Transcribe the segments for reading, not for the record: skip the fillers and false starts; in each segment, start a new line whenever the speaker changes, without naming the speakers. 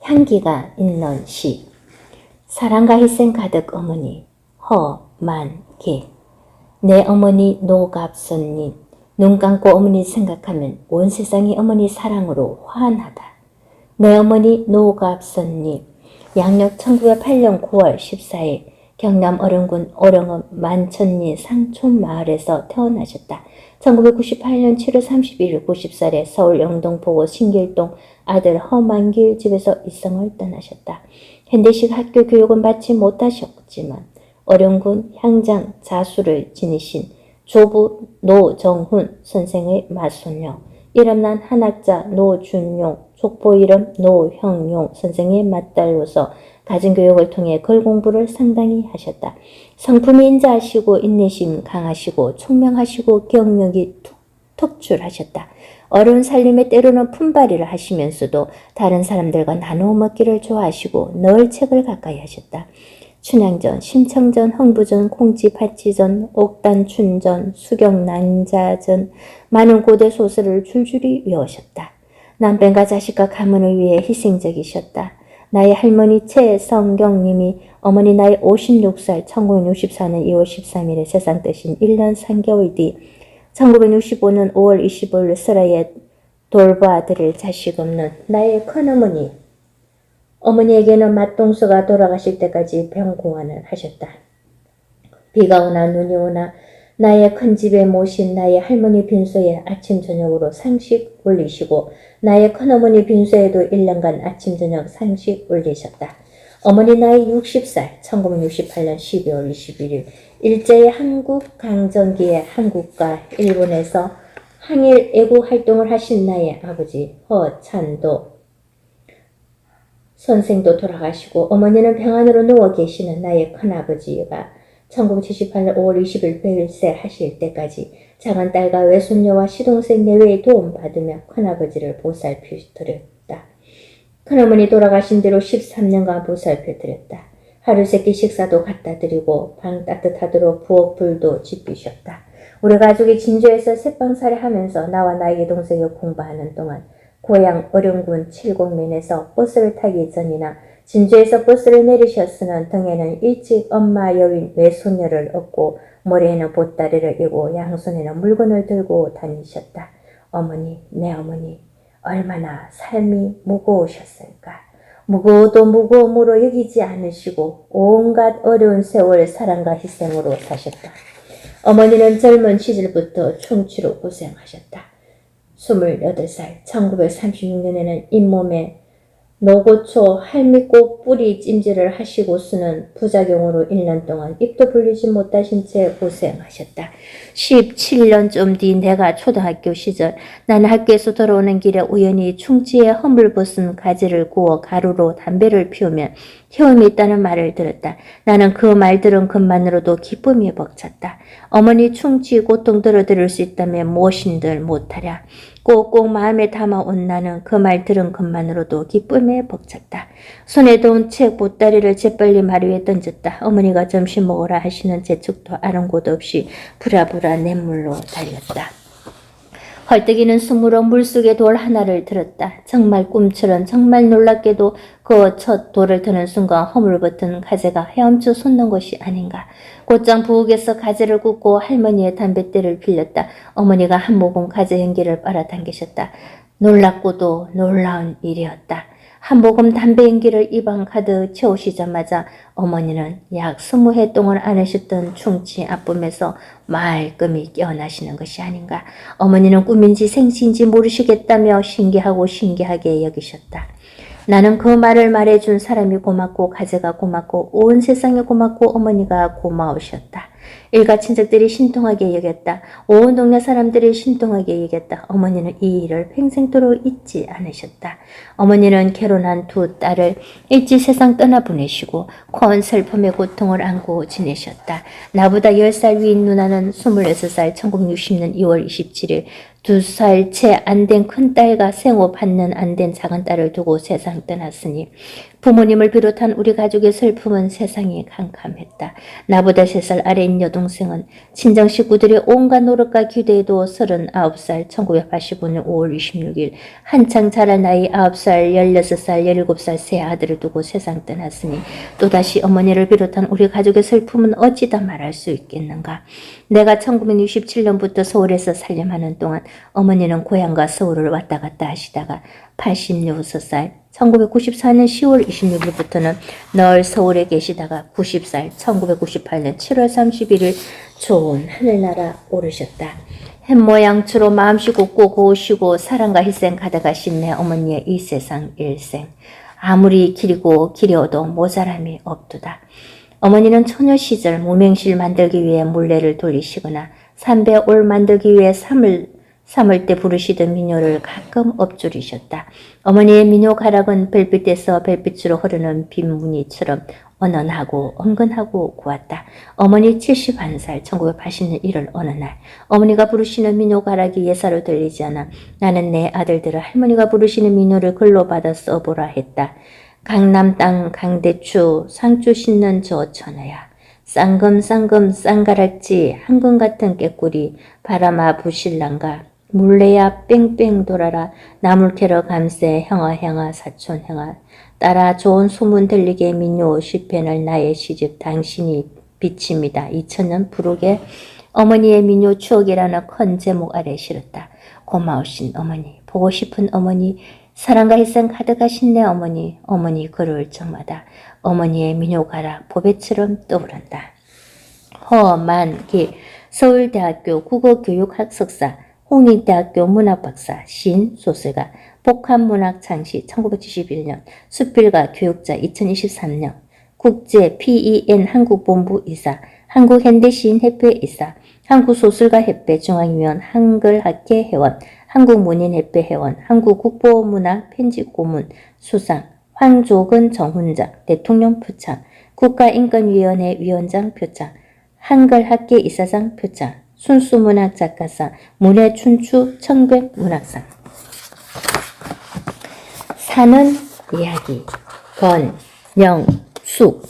향기가 있는 시. 사랑과 희생 가득 어머니 허만개. 내 어머니 노갑선님. 눈 감고 어머니 생각하면 온 세상이 어머니 사랑으로 환하다. 내 어머니 노갑선님. 양력 1908년 9월 14일 경남 어령군 오령읍 만천리 상촌마을에서 태어나셨다. 1998년 7월 31일 90살에 서울 영동포구 신길동 아들 허만길 집에서 이성을 떠나셨다. 현대식 학교 교육은 받지 못하셨지만 어령군 향장 자수를 지니신 조부 노정훈 선생의 맏손녀, 이름난 한학자 노준용, 족보 이름 노형용 선생의 맏딸로서 가정교육을 통해 글 공부를 상당히 하셨다. 성품이 인자하시고 인내심 강하시고 총명하시고 경력이 톡출하셨다. 어려운 살림에 때로는 품바리를 하시면서도 다른 사람들과 나누어 먹기를 좋아하시고 늘 책을 가까이 하셨다. 춘향전, 심청전, 흥부전, 콩지 파치전, 옥단춘전, 수경난자전, 많은 고대 소설을 줄줄이 외우셨다. 남편과 자식과 가문을 위해 희생적이셨다. 나의 할머니 최성경님이 어머니 나이 56살 1964년 2월 13일에 세상 뜨신 1년 3개월 뒤 1965년 5월 25일 설아에 돌봐드릴 자식 없는 나의 큰어머니, 어머니에게는 맏동서가 돌아가실 때까지 병공안을 하셨다. 비가 오나 눈이 오나 나의 큰 집에 모신 나의 할머니 빈소에 아침 저녁으로 상식 올리시고 나의 큰어머니 빈소에도 1년간 아침 저녁 상식 올리셨다. 어머니 나이 60살 1968년 12월 21일 일제의 한국 강점기에 한국과 일본에서 항일 애국 활동을 하신 나의 아버지 허찬도 선생도 돌아가시고 어머니는 병안으로 누워 계시는 나의 큰아버지가 1978년 5월 20일 별세 하실 때까지 작은 딸과 외손녀와 시동생 내외의 도움받으며 큰아버지를 보살펴드렸다. 큰어머니 돌아가신 뒤로 13년간 보살펴드렸다. 하루 세끼 식사도 갖다 드리고 방 따뜻하도록 부엌 불도 지피셨다. 우리 가족이 진주에서 새빵살이 하면서 나와 나의 동생이 공부하는 동안 고향 어령군 칠곡면에서 버스를 타기 전이나 진주에서 버스를 내리셨으면 등에는 일찍 엄마 여인 외손녀를 업고 머리에는 보따리를 이고 양손에는 물건을 들고 다니셨다. 어머니, 내 어머니 얼마나 삶이 무거우셨을까. 무거워도 무거움으로 여기지 않으시고 온갖 어려운 세월 사랑과 희생으로 사셨다. 어머니는 젊은 시절부터 충치로 고생하셨다. 28살 1936년에는 잇몸에 노고초, 할미꽃 뿌리 찜질을 하시고서는 부작용으로 1년 동안 입도 불리지 못하신 채 고생하셨다. 17년쯤 뒤 내가 초등학교 시절 나는 학교에서 돌아오는 길에 우연히 충치에 허물벗은 가지를 구워 가루로 담배를 피우면 효험이 있다는 말을 들었다. 나는 그 말 들은 것만으로도 기쁨이 벅찼다. 어머니 충치 고통들을 들을 수 있다면 무엇인들 못하랴. 꼭꼭 마음에 담아온 나는 그 말 들은 것만으로도 기쁨에 벅찼다. 손에 든 책 보따리를 재빨리 마루 위에 던졌다. 어머니가 점심 먹으라 하시는 재촉도 아랑곳 없이 부랴부랴 냇물로 달렸다. 헐떡이는 숨으로 물속에 돌 하나를 들었다. 정말 꿈처럼 정말 놀랍게도 그 첫 돌을 드는 순간 허물벗은 가재가 헤엄쳐 솟는 것이 아닌가. 곧장 부엌에서 가재를 굽고 할머니의 담뱃대를 빌렸다. 어머니가 한 모금 가재 연기를 빨아당기셨다. 놀랍고도 놀라운 일이었다. 한 모금 담배 연기를 입안 가득 채우시자마자 어머니는 약 20해 동안 앓으셨던 충치 아픔에서 말끔히 깨어나시는 것이 아닌가. 어머니는 꿈인지 생시인지 모르시겠다며 신기하게 여기셨다. 나는 그 말을 말해준 사람이 고맙고 가재가 고맙고 온 세상이 고맙고 어머니가 고마우셨다. 일가 친척들이 신통하게 여겼다. 온 동네 사람들이 신통하게 여겼다. 어머니는 이 일을 평생토록 잊지 않으셨다. 어머니는 결혼한 두 딸을 일찍 세상 떠나보내시고 큰 슬픔의 고통을 안고 지내셨다. 나보다 10살 위인 누나는 26살 1960년 2월 27일 2살 채 안 된 큰딸과 생후 받는 안 된 작은딸을 두고 세상 떠났으니 부모님을 비롯한 우리 가족의 슬픔은 세상이 캄캄했다. 나보다 3살 아래인 여동생은 친정 식구들의 온갖 노력과 기대에도 39살 1985년 5월 26일 한창 자랄 나이 9살, 16살, 17살 세 아들을 두고 세상 떠났으니 또다시 어머니를 비롯한 우리 가족의 슬픔은 어찌다 말할 수 있겠는가. 내가 1967년부터 서울에서 살림하는 동안 어머니는 고향과 서울을 왔다 갔다 하시다가 86살 1994년 10월 26일부터는 늘 서울에 계시다가 90살 1998년 7월 31일 좋은 하늘나라 오르셨다. 햇모양초로 마음씨고 고우시고 사랑과 희생 가득하신 내 어머니의 이 세상 일생. 아무리 기리고 기려도 모자람이 없도다. 어머니는 처녀 시절 무명실 만들기 위해 물레를 돌리시거나 삼배올 만들기 위해 삼을 때 부르시던 민요를 가끔 엎조리셨다. 어머니의 민요 가락은 별빛에서 별빛으로 흐르는 빗무늬처럼 언언하고 은근하고 고왔다. 어머니 71살 1980년 1월 어느 날 어머니가 부르시는 민요 가락이 예사로 들리지 않아 나는 내 아들들을 할머니가 부르시는 민요를 글로 받아 써보라 했다. 강남 땅 강대추 상추 씻는 저 처녀야. 쌍금쌍금 쌍가락지 한금 같은 깨꼬리 바람아 부실랑가 물레야 뺑뺑 돌아라 나물 캐러 감세 형아 사촌 형아 따라 좋은 소문 들리게 민요 50편을 나의 시집 당신이 비칩니다. 2000년 부르게 어머니의 민요 추억이라는 큰 제목 아래 실었다. 고마우신 어머니, 보고 싶은 어머니, 사랑과 희생 가득하신 내 어머니, 어머니 걸어올 적마다 어머니의 민요 가락 보배처럼 떠오른다. 허만기 서울대학교 국어교육학석사 홍익대학교 문학박사 신소설가 복합문학창시 1971년 수필가 교육자 2023년 국제 PEN 한국본부이사 한국현대시인협회 이사 한국소설가협회 중앙위원 한글학회 회원 한국문인협회 회원 한국국보문학 편집고문 수상 황조근 정훈장 대통령 표창 국가인권위원회 위원장 표창 한글학계 이사장 표창 순수문학 작가상 문해춘추 청백문학상 사는 이야기 권영숙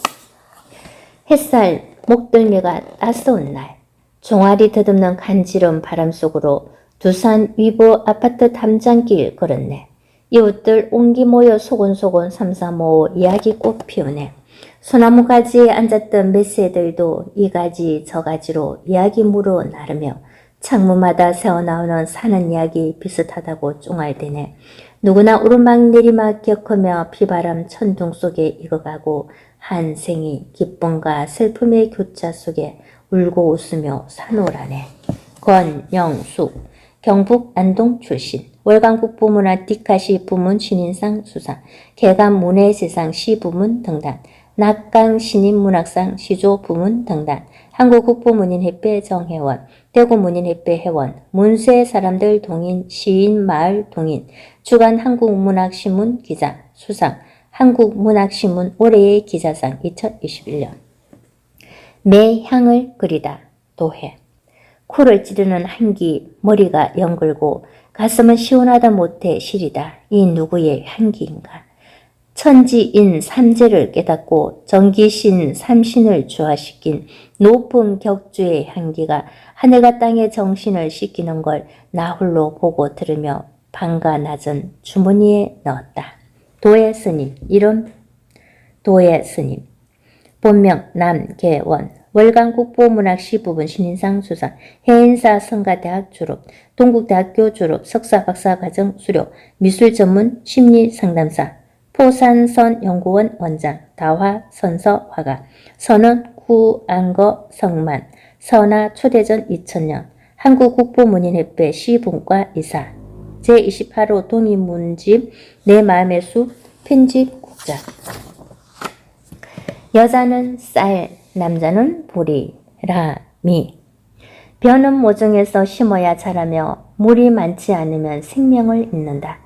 햇살 목덜미가 따스운 날 종아리 더듬는 간지러운 바람 속으로 두산 위보 아파트 담장길 걸었네. 이웃들 옹기 모여 소곤소곤 삼삼오오 이야기 꽃 피우네. 소나무 가지에 앉았던 몇 새들도 이 가지 저 가지로 이야기 물어 나르며 창문마다 새어나오는 사는 이야기 비슷하다고 쫑알대네. 누구나 오르막 내리막 겪으며 비바람 천둥 속에 익어가고 한 생이 기쁨과 슬픔의 교차 속에 울고 웃으며 사노라네. 권영숙 경북 안동 출신 월간국보문화 디카시 부문 신인상 수상 개감 문해세상 시부문 등단 낙강 신인문학상 시조 부문 등단 한국국보문인협회 정회원 대구문인협회 회원 문세 사람들 동인 시인 마을 동인 주간 한국문학신문 기자 수상 한국문학신문 올해의 기자상 2021년 내 향을 그리다 도해 코를 찌르는 한기 머리가 연글고 가슴은 시원하다 못해 시리다. 이 누구의 향기인가. 천지인 삼재를 깨닫고 정기신 삼신을 주화시킨 높은 격주의 향기가 하늘과 땅의 정신을 씻기는 걸 나 홀로 보고 들으며 방가 낮은 주머니에 넣었다. 도예 스님 이름 도예 스님 본명 남계원 월간국보문학시 부분 신인상 수상 해인사 성가대학 졸업 동국대학교 졸업 석사 박사과정 수료 미술전문 심리상담사 포산선 연구원 원장 다화 선서 화가 선원 구안거 성만 선화 초대전 2000년 한국국보문인협회 시분과 이사 제28호 동인문집 내 마음의 숲 편집국장 여자는 쌀 남자는 보리라미 벼는 모종에서 심어야 자라며 물이 많지 않으면 생명을 잇는다.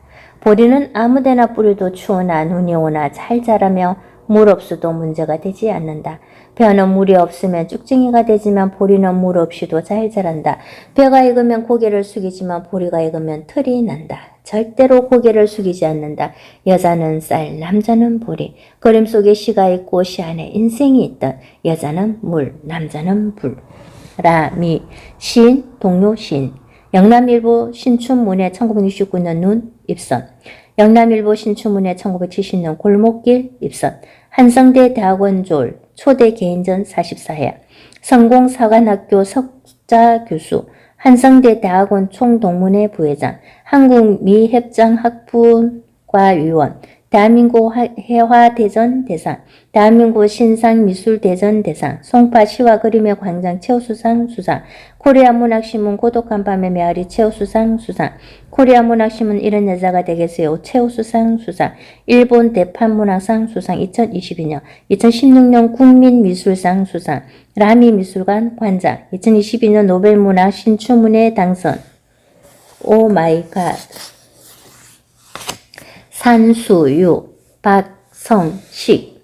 보리는 아무데나 뿌려도 추우나 눈이 오나 잘 자라며 물 없어도 문제가 되지 않는다. 벼는 물이 없으면 쭉쟁이가 되지만 보리는 물 없이도 잘 자란다. 벼가 익으면 고개를 숙이지만 보리가 익으면 털이 난다. 절대로 고개를 숙이지 않는다. 여자는 쌀, 남자는 보리. 그림 속에 시가 있고 시 안에 인생이 있던 여자는 물, 남자는 불. 라미, 시인, 동료 시인. 영남일보 신춘문예 1969년 눈 입선. 영남일보 신춘문예 1970년 골목길 입선. 한성대 대학원 졸 초대 개인전 44회. 성공사관학교 석자 교수. 한성대 대학원 총동문회 부회장. 한국미협장학부과위원. 대한민국 해화대전 대상. 대한민국 신상미술대전 대상. 송파 시와 그림의 광장 최우수상 수상. 코리아 문학신문 고독한 밤의 메아리 최우수상 수상. 코리아 문학신문 이런 여자가 되겠어요 최우수상 수상. 일본 대판문학상 수상 2022년. 2016년 국민미술상 수상. 라미 미술관 관장. 2022년 노벨문학 신춘문예 당선. 오 마이 갓. 산수유, 박성식.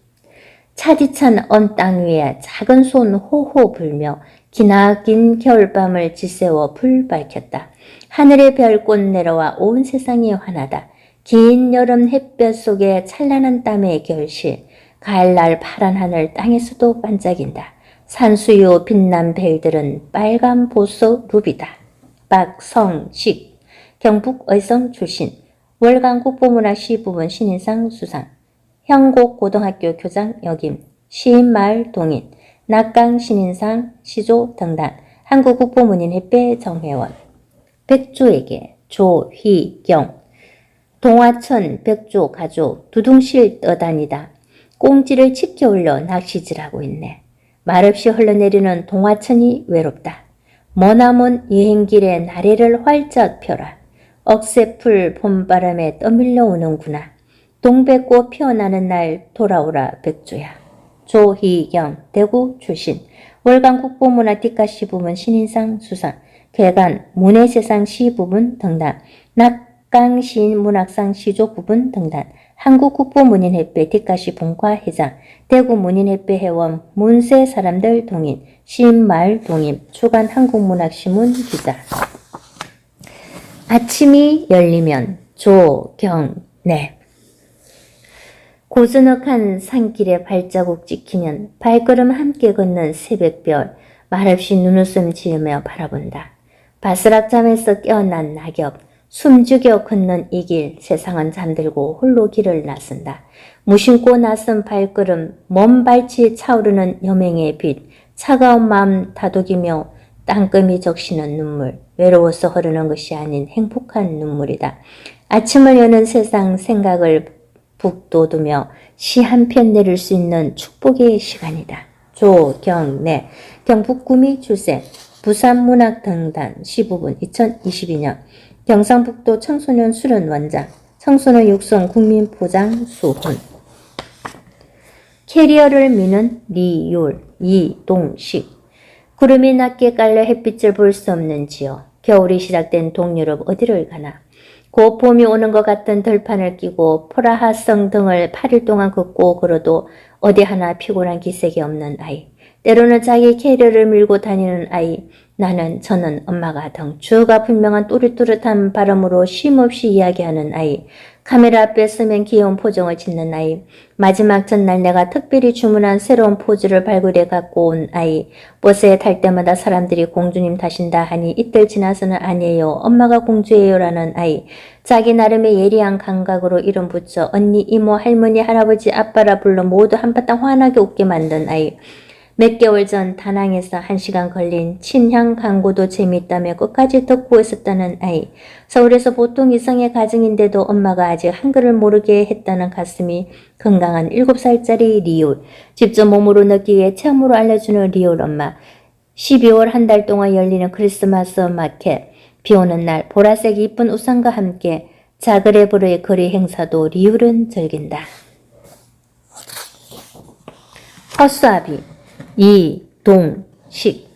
차디찬 언 땅 위에 작은 손 호호 불며 기나긴 겨울밤을 지새워 불 밝혔다. 하늘의 별꽃 내려와 온 세상이 환하다. 긴 여름 햇볕 속에 찬란한 땀의 결실. 가을날 파란 하늘 땅에서도 반짝인다. 산수유 빛난 벨들은 빨간 보석 루비다. 박성식. 경북 의성 출신. 월간 국보문학시 부분 신인상 수상. 형곡고등학교 교장 역임. 시인마을 동인. 낙강 신인상 시조 등단. 한국국보문인협회 정회원. 백조에게 조휘경. 동화천 백조 가족 두둥실 떠다니다. 꽁지를 칩게 올려 낚시질하고 있네. 말없이 흘러내리는 동화천이 외롭다. 머나먼 여행길에 나래를 활짝 펴라. 억새풀 봄바람에 떠밀려 오는구나. 동백꽃 피어나는 날 돌아오라 백조야. 조희경 대구 출신. 월간 국보문화 뒷가시 부분 신인상 수상. 괴간 문해세상 시 부분 등단. 낙강 시인 문학상 시조 부분 등단. 한국국보문인협회 뒷가시 본과 회장. 대구 문인협회 회원 문세 사람들 동인. 시인마을 동인. 주간 한국문학신문 기자. 아침이 열리면 조경래. 고즈넉한 산길에 발자국 찍히면 발걸음 함께 걷는 새벽별. 말없이 눈웃음 지으며 바라본다. 바스락 잠에서 깨어난 낙엽. 숨죽여 걷는 이 길. 세상은 잠들고 홀로 길을 나선다. 무심코 나선 발걸음. 먼 발치 차오르는 여맹의 빛. 차가운 마음 다독이며 땅금이 적시는 눈물. 외로워서 흐르는 것이 아닌 행복한 눈물이다. 아침을 여는 세상 생각을 북돋우며 시 한 편 내릴 수 있는 축복의 시간이다. 조경래. 경북 구미 출생. 부산문학등단 시부분 2022년. 경상북도 청소년 수련 원장. 청소년 육성 국민포장 수훈. 캐리어를 미는 리율. 이동식. 구름이 낮게 깔려 햇빛을 볼 수 없는 지역. 겨울이 시작된 동유럽 어디를 가나. 곧 봄이 오는 것 같은 들판을 끼고 프라하성 등을 8일 동안 걷고 걸어도 어디 하나 피곤한 기색이 없는 아이. 때로는 자기 캐리어를 밀고 다니는 아이. 저는 엄마가 등 주어가 분명한 또릿또릿한 발음으로 쉼없이 이야기하는 아이. 카메라 앞에 서면 귀여운 포정을 짓는 아이. 마지막 전날 내가 특별히 주문한 새로운 포즈를 발굴해 갖고 온 아이. 버스에 탈 때마다 사람들이 공주님 타신다 하니 이틀 지나서는 아니에요. 엄마가 공주예요 라는 아이. 자기 나름의 예리한 감각으로 이름 붙여 언니, 이모, 할머니, 할아버지, 아빠라 불러 모두 한바탕 환하게 웃게 만든 아이. 몇 개월 전 다낭에서 1시간 걸린 친향 광고도 재미있다며 끝까지 듣고 있었다는 아이. 서울에서 보통 이성의 가정인데도 엄마가 아직 한글을 모르게 했다는 가슴이 건강한 7살짜리 리올. 직접 몸으로 느끼게 체험으로 알려주는 리올 엄마. 12월 한 달 동안 열리는 크리스마스 마켓. 비오는 날 보라색 이쁜 우산과 함께 자그레브르의 거리 행사도 리올은 즐긴다. 허수아비. 이동식.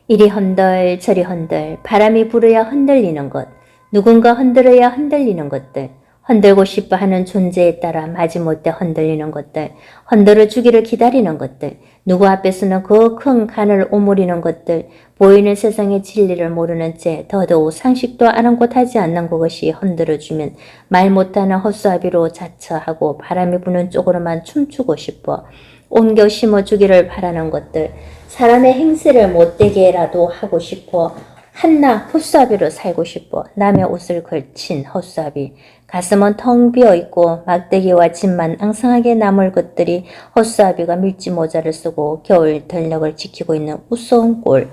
이리 헌들 저리 헌들 바람이 불어야 흔들리는 것. 누군가 흔들어야 흔들리는 것들. 흔들고 싶어 하는 존재에 따라 마지못해 흔들리는 것들, 흔들어 주기를 기다리는 것들, 누구 앞에서는 그 큰 간을 오므리는 것들, 보이는 세상의 진리를 모르는 채 더더욱 상식도 아랑곳하지 않는 그것이 흔들어주면 말 못하는 헛수아비로 자처하고 바람이 부는 쪽으로만 춤추고 싶어 옮겨 심어주기를 바라는 것들, 사람의 행세를 못되게라도 하고 싶어 한나 헛수아비로 살고 싶어 남의 옷을 걸친 헛수아비, 가슴은 텅 비어있고 막대기와 짐만 앙상하게 남을 것들이 헛수아비가 밀짚 모자를 쓰고 겨울 전력을 지키고 있는 우스운 꼴,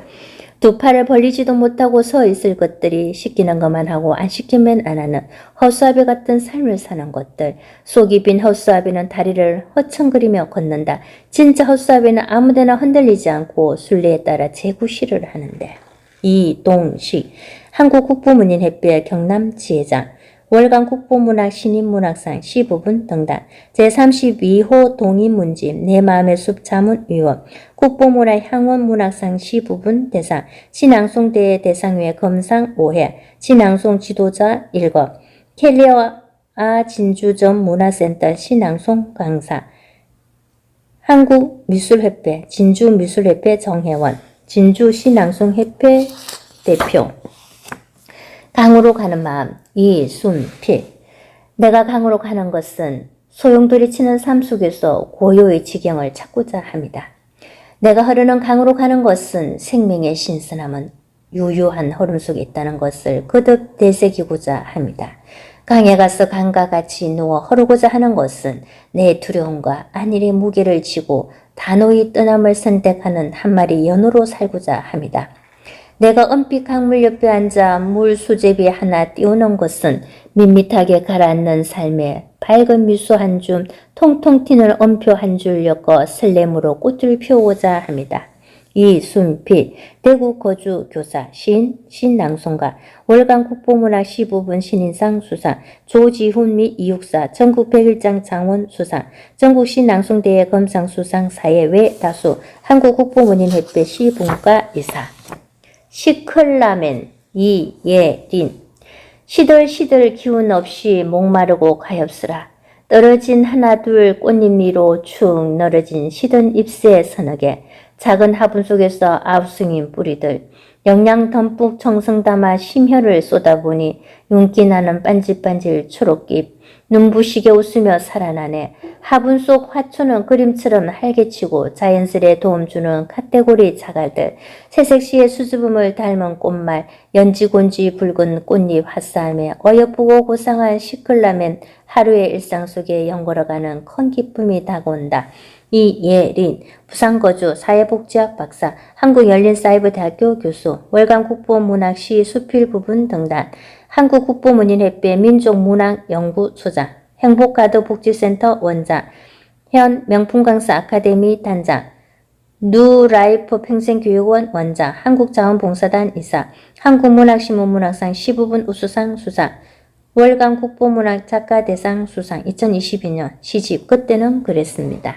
두 팔을 벌리지도 못하고 서 있을 것들이 시키는 것만 하고 안 시키면 안 하는 헛수아비 같은 삶을 사는 것들, 속이 빈 헛수아비는 다리를 허청거리며 걷는다. 진짜 헛수아비는 아무데나 흔들리지 않고 순리에 따라 제구시를 하는데. 이동식, 한국 국부문인 햇별 경남 지회장, 월간 국보문학 신인문학상 시부분 등단, 제32호 동인문집 내 마음의 숲 자문위원, 국보문학 향원문학상 시부분 대상, 신앙송대회 대상회 검상 5회, 신앙송 지도자 1급, 캘리어 진주점 문화센터 신앙송 강사, 한국미술협회 진주미술협회 정혜원, 진주신앙송협회 대표. 강으로 가는 마음 이순필. 내가 강으로 가는 것은 소용돌이 치는 삶 속에서 고요의 지경을 찾고자 합니다. 내가 흐르는 강으로 가는 것은 생명의 신선함은 유유한 흐름 속에 있다는 것을 거듭 되새기고자 합니다. 강에 가서 강과 같이 누워 흐르고자 하는 것은 내 두려움과 안일의 무게를 지고 단호히 떠남을 선택하는 한 마리 연어로 살고자 합니다. 내가 은빛 강물 옆에 앉아 물 수제비 하나 띄우는 것은 밋밋하게 가라앉는 삶에 밝은 미소 한 줌, 통통 튀는 엄표 한 줄 엮어 설렘으로 꽃을 피우고자 합니다. 이순필, 대구 거주 교사, 시인, 신낭송가, 월간 국보문학 시부분 신인상 수상, 조지훈 및 이육사, 전국 101장 장원 수상, 전국 신낭송대회 검상 수상 사예외 다수, 한국 국보문인 햇배 시분과 이사. 시클라멘 이예린. 시들시들 기운 없이 목마르고 가엾으라. 떨어진 하나 둘 꽃잎 위로 축 늘어진 시든 잎새 서너개, 작은 화분 속에서 아우승인 뿌리들, 영양 듬뿍 정성 담아 심혈을 쏟아보니 윤기 나는 반질반질 초록잎, 눈부시게 웃으며 살아나네. 화분 속 화초는 그림처럼 활개치고 자연스레 도움 주는 카테고리 자갈들, 새색시의 수줍음을 닮은 꽃말, 연지곤지 붉은 꽃잎 핫싸움에 어여쁘고 고상한 시클라멘, 하루의 일상 속에 연걸어가는 큰 기쁨이 다가온다. 이예린, 부산거주 사회복지학 박사, 한국열린사이버대학교 교수, 월간국보문학시 수필부분 등단, 한국국보문인 햇배 민족문학연구소장, 행복가드복지센터 원장, 현 명품강사 아카데미 단장, 뉴라이프 평생교육원 원장, 한국자원봉사단 이사, 한국문학신문문학상 시부분 우수상 수상, 월간 국보문학 작가대상 수상 2022년 시집 그때는 그랬습니다.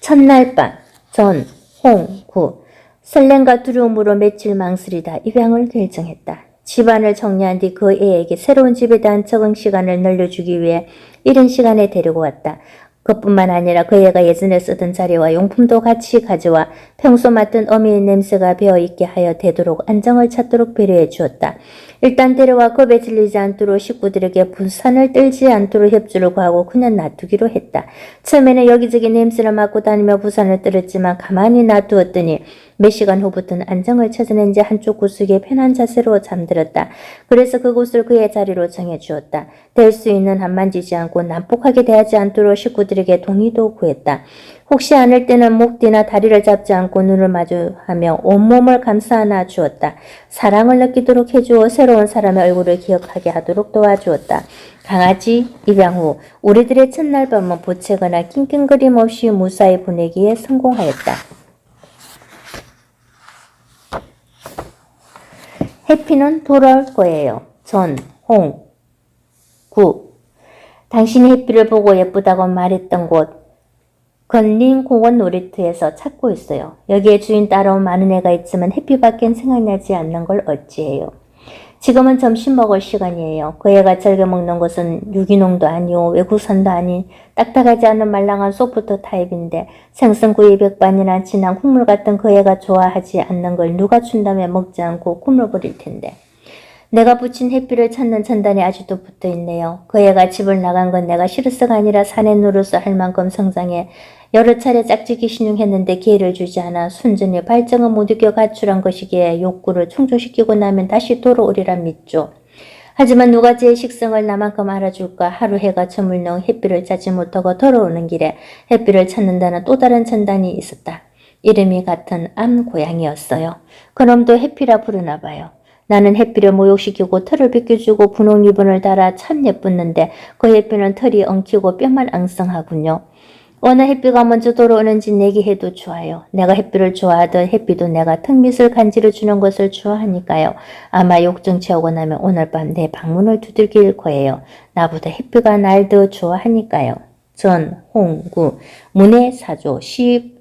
첫날 밤 전홍구. 설렘과 두려움으로 며칠 망설이다 입양을 결정했다. 집안을 정리한 뒤 그 애에게 새로운 집에 대한 적응 시간을 늘려주기 위해 이른 시간에 데리고 왔다. 그뿐만 아니라 그 애가 예전에 쓰던 자리와 용품도 같이 가져와 평소 맡던 어미의 냄새가 배어있게 하여 되도록 안정을 찾도록 배려해 주었다. 일단 데려와 겁에 질리지 않도록 식구들에게 분산을 떨지 않도록 협조를 구하고 그냥 놔두기로 했다. 처음에는 여기저기 냄새를 맡고 다니며 부산을 떨었지만 가만히 놔두었더니 몇 시간 후부터는 안정을 찾아낸 지 한쪽 구석에 편한 자세로 잠들었다. 그래서 그곳을 그의 자리로 정해주었다. 될 수 있는 한 만지지 않고 난폭하게 대하지 않도록 식구들에게 동의도 구했다. 혹시 않을 때는 목 뒤나 다리를 잡지 않고 눈을 마주하며 온몸을 감싸안아 주었다. 사랑을 느끼도록 해주어 새로운 사람의 얼굴을 기억하게 하도록 도와주었다. 강아지 입양 후 우리들의 첫날 밤은 보채거나 낑낑거림 없이 무사히 보내기에 성공하였다. 해피는 돌아올 거예요. 전홍구. 당신이 해피를 보고 예쁘다고 말했던 곳 건린 공원 놀이터에서 찾고 있어요. 여기에 주인 따라온 많은 애가 있지만 해피밖엔 생각나지 않는 걸 어찌해요. 지금은 점심 먹을 시간이에요. 그 애가 즐겨 먹는 것은 유기농도 아니오 외국산도 아닌 딱딱하지 않은 말랑한 소프트 타입인데 생선구이 백반이나 진한 국물 같은 그 애가 좋아하지 않는 걸 누가 준다며 먹지 않고 꿈을 부릴 텐데. 내가 붙인 햇빛을 찾는 전단이 아직도 붙어있네요. 그 애가 집을 나간 건 내가 싫어서가 아니라 사내 노릇을 할 만큼 성장해 여러 차례 짝짓기 신용했는데 기회를 주지 않아 순전히 발정은 못 이겨 가출한 것이기에 욕구를 충족시키고 나면 다시 돌아오리라 믿죠. 하지만 누가 제 식성을 나만큼 알아줄까. 하루 해가 저물렁 햇빛을 찾지 못하고 돌아오는 길에 햇빛을 찾는다는 또 다른 전단이 있었다. 이름이 같은 암고양이였어요. 그놈도 햇빛이라 부르나 봐요. 나는 햇빛을 모욕시키고 털을 벗겨주고 분홍 리본을 달아 참 예뻤는데 그 햇빛은 털이 엉키고 뼈만 앙상하군요. 어느 햇빛가 먼저 돌아오는지 내기해도 좋아요. 내가 햇빛을 좋아하던 햇빛도 내가 턱밑을 간지러 주는 것을 좋아하니까요. 아마 욕정 채우고 나면 오늘 밤 내 방문을 두들길 거예요. 나보다 햇빛가 날 더 좋아하니까요. 전홍구 문해사조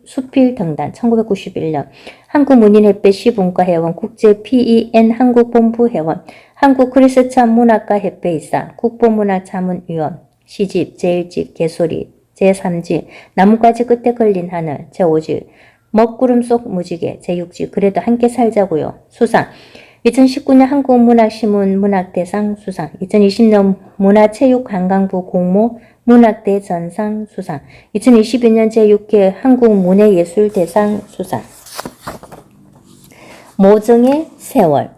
수필등단 1991년 한국문인협회 시문과회원 국제 PEN 한국본부회원 한국크리스찬 문학가협회이사 국보문학자문위원 시집 제1집 개소리 제3지 나뭇가지 끝에 걸린 하늘 제5지 먹구름 속 무지개 제6지 그래도 함께 살자고요. 수상 2019년 한국문학신문 문학대상 수상 2020년 문화체육관광부 공모 문학대전상 수상 2022년 제6회 한국문예예술대상 수상 모정의 세월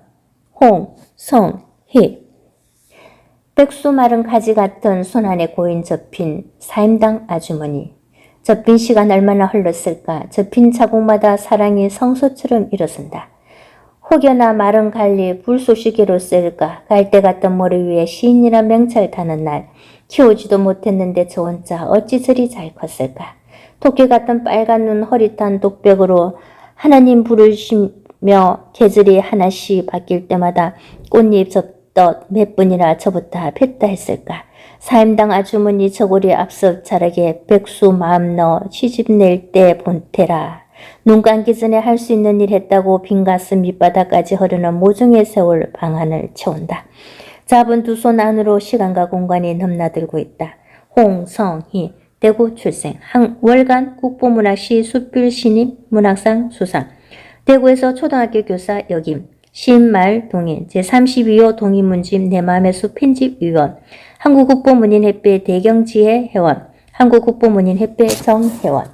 홍성희 백수 마른 가지 같은 손 안에 고인 접힌 사임당 아주머니. 접힌 시간 얼마나 흘렀을까. 접힌 자국마다 사랑이 성소처럼 일어선다. 혹여나 마른 갈리 불쏘시개로 쓸까. 갈대 같은 머리 위에 시인이란 명찰 타는 날. 키우지도 못했는데 저 혼자 어찌 저리 잘 컸을까. 토끼 같은 빨간 눈 허릿한 독백으로 하나님 부르시며 계절이 하나씩 바뀔 때마다 꽃잎 접덧 몇 분이나 저부터 뱉다 했을까. 사임당 아주머니 저고리 앞서 자라게 백수 마음 넣어 시집 낼 때 본테라. 눈 감기 전에 할 수 있는 일 했다고 빈 가슴 밑바닥까지 흐르는 모종의 세월 방안을 채운다. 잡은 두 손 안으로 시간과 공간이 넘나들고 있다. 홍성희 대구 출생 월간 국보문학시 수필 신임 문학상 수상 대구에서 초등학교 교사 역임 시인말 동인 제32호 동인문집 내 마음의 숲 편집위원 한국국보문인협회 대경지혜 회원 한국국보문인협회 정회원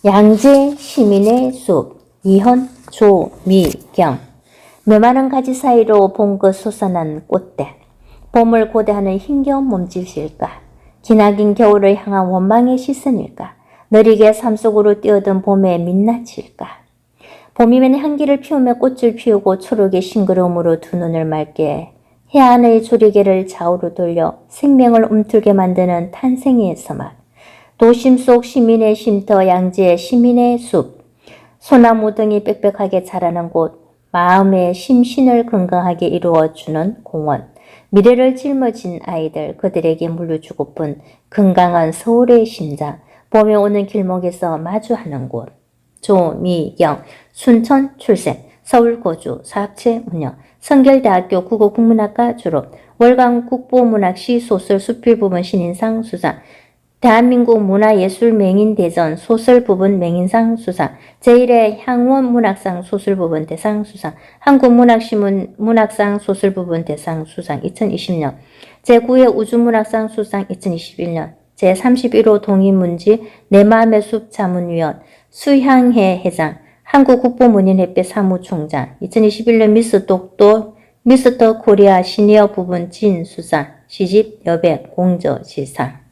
양재 시민의 숲 이현 조미경 메마른 가지 사이로 봉긋 솟아난 꽃대 봄을 고대하는 힘겨운 몸짓일까 기나긴 겨울을 향한 원망의 시선일까 느리게 삶 속으로 뛰어든 봄의 민낯일까 봄이면 향기를 피우며 꽃을 피우고 초록의 싱그러움으로 두 눈을 맑게 해안의 조리개를 좌우로 돌려 생명을 움틀게 만드는 탄생의 서막 도심 속 시민의 쉼터 양지의 시민의 숲 소나무 등이 빽빽하게 자라는 곳 마음의 심신을 건강하게 이루어주는 공원 미래를 짊어진 아이들 그들에게 물려주고픈 건강한 서울의 심장 봄에 오는 길목에서 마주하는 곳 조미경 순천 출생 서울 거주 사학체 운영 성결대학교 국어국문학과 졸업 월간 국보문학시 소설 수필 부분 신인상 수상 대한민국 문화예술맹인대전 소설부분 맹인상 수상 제1회 향원문학상 소설부분 대상 수상 한국문학신문 문학상 소설부분 대상 수상 2020년 제9회 우주문학상 수상 2021년 제31호 동인문지 내 마음의 숲 자문위원 수향회 회장 한국국보문인협회 사무총장 2021년 미스 독도 미스터 코리아 시니어 부분 진 수상 시집 여백 공저지상